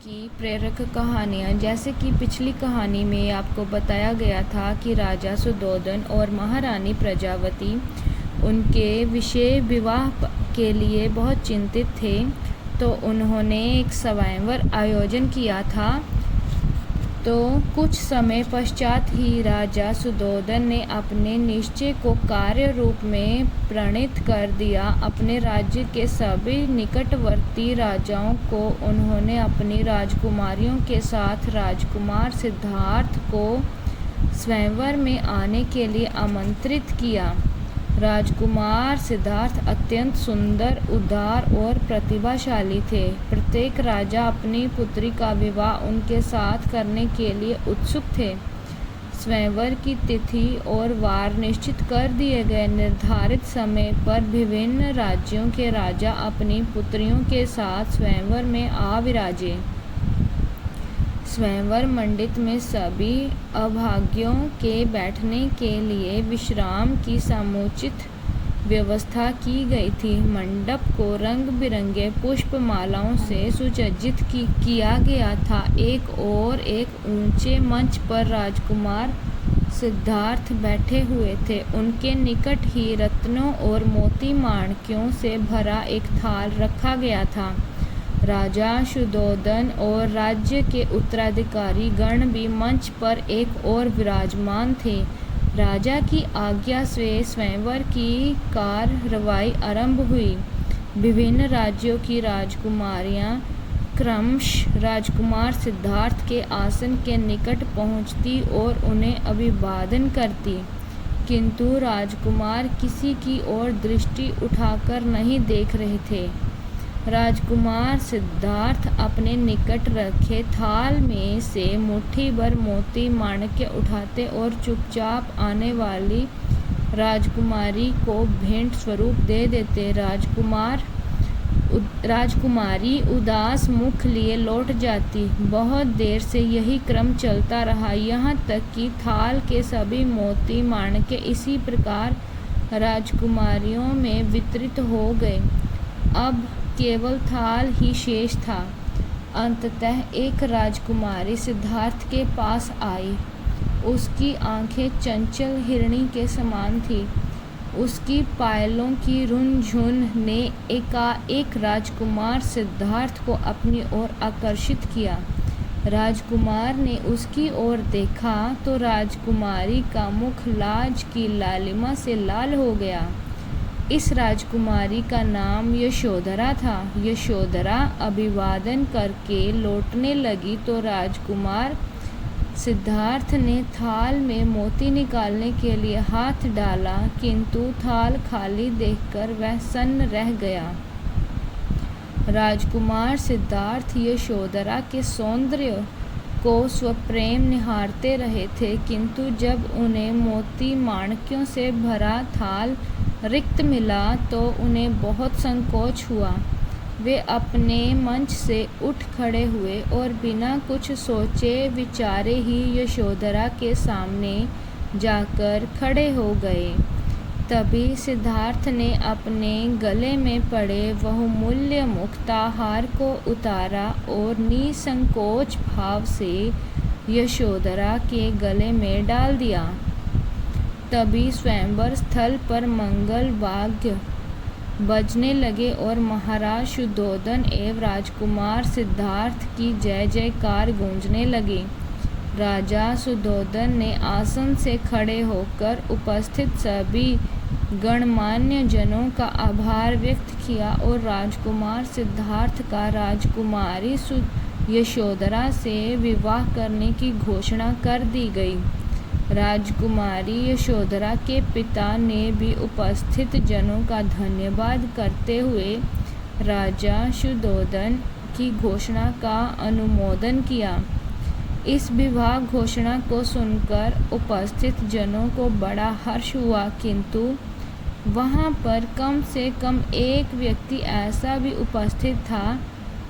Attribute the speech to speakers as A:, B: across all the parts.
A: की प्रेरक कहानियाँ। जैसे कि पिछली कहानी में आपको बताया गया था कि राजा सुद्धोधन और महारानी प्रजावती उनके विषय विवाह के लिए बहुत चिंतित थे, तो उन्होंने एक स्वयंवर आयोजन किया था। तो कुछ समय पश्चात ही राजा सुद्धोधन ने अपने निश्चय को कार्य रूप में प्रणीत कर दिया। अपने राज्य के सभी निकटवर्ती राजाओं को उन्होंने अपनी राजकुमारियों के साथ राजकुमार सिद्धार्थ को स्वयंवर में आने के लिए आमंत्रित किया। राजकुमार सिद्धार्थ अत्यंत सुंदर, उदार और प्रतिभाशाली थे। प्रत्येक राजा अपनी पुत्री का विवाह उनके साथ करने के लिए उत्सुक थे। स्वयंवर की तिथि और वार निश्चित कर दिए गए। निर्धारित समय पर विभिन्न राज्यों के राजा अपनी पुत्रियों के साथ स्वयंवर में आ विराजे। स्वयंवर मंडित में सभी अभागियों के बैठने के लिए विश्राम की समुचित व्यवस्था की गई थी। मंडप को रंग बिरंगे पुष्प मालाओं से सुसज्जित किया गया था। एक ऊंचे मंच पर राजकुमार सिद्धार्थ बैठे हुए थे। उनके निकट ही रत्नों और मोती माणिक्यों से भरा एक थाल रखा गया था। राजा सुद्धोधन और राज्य के उत्तराधिकारी गण भी मंच पर एक और विराजमान थे। राजा की आज्ञा से स्वयंवर की कार्रवाई आरंभ हुई। विभिन्न राज्यों की राजकुमारियां क्रमशः राजकुमार सिद्धार्थ के आसन के निकट पहुंचती और उन्हें अभिवादन करती, किंतु राजकुमार किसी की ओर दृष्टि उठाकर नहीं देख रहे थे। राजकुमार सिद्धार्थ अपने निकट रखे थाल में से मुट्ठी भर मोती माणिक्य उठाते और चुपचाप आने वाली राजकुमारी को भेंट स्वरूप दे देते। राजकुमारी उदास मुख लिए लौट जाती। बहुत देर से यही क्रम चलता रहा, यहाँ तक कि थाल के सभी मोती माणिक्य इसी प्रकार राजकुमारियों में वितरित हो गए। अब केवल थाल ही शेष था। अंततः एक राजकुमारी सिद्धार्थ के पास आई। उसकी आंखें चंचल हिरणी के समान थी। उसकी पायलों की रुनझुन ने एकाएक राजकुमार सिद्धार्थ को अपनी ओर आकर्षित किया। राजकुमार ने उसकी ओर देखा तो राजकुमारी का मुख लाज की लालिमा से लाल हो गया। इस राजकुमारी का नाम यशोधरा था। यशोधरा अभिवादन करके लौटने लगी तो राजकुमार सिद्धार्थ ने थाल में मोती निकालने के लिए हाथ डाला, किंतु थाल खाली देखकर वह सन्न रह गया। राजकुमार सिद्धार्थ यशोधरा के सौंदर्य को स्वप्रेम निहारते रहे थे, किंतु जब उन्हें मोती माणिक्यों से भरा थाल रिक्त मिला तो उन्हें बहुत संकोच हुआ। वे अपने मंच से उठ खड़े हुए और बिना कुछ सोचे विचारे ही यशोधरा के सामने जाकर खड़े हो गए। तभी सिद्धार्थ ने अपने गले में पड़े बहुमूल्य मुक्ताहार को उतारा और निसंकोच भाव से यशोधरा के गले में डाल दिया। तभी स्वयंवर स्थल पर मंगल वाद्य बजने लगे और महाराज सुद्धोधन एवं राजकुमार सिद्धार्थ की जय जयकार गूंजने लगी। राजा सुद्धोधन ने आसन से खड़े होकर उपस्थित सभी गणमान्य जनों का आभार व्यक्त किया और राजकुमार सिद्धार्थ का राजकुमारी यशोधरा से विवाह करने की घोषणा कर दी गई। राजकुमारी यशोधरा के पिता ने भी उपस्थित जनों का धन्यवाद करते हुए राजा सुद्धोधन की घोषणा का अनुमोदन किया। इस विवाह घोषणा को सुनकर उपस्थित जनों को बड़ा हर्ष हुआ, किंतु वहाँ पर कम से कम एक व्यक्ति ऐसा भी उपस्थित था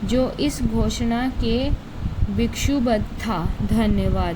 A: जो इस घोषणा के भिक्षुबद्ध था। धन्यवाद।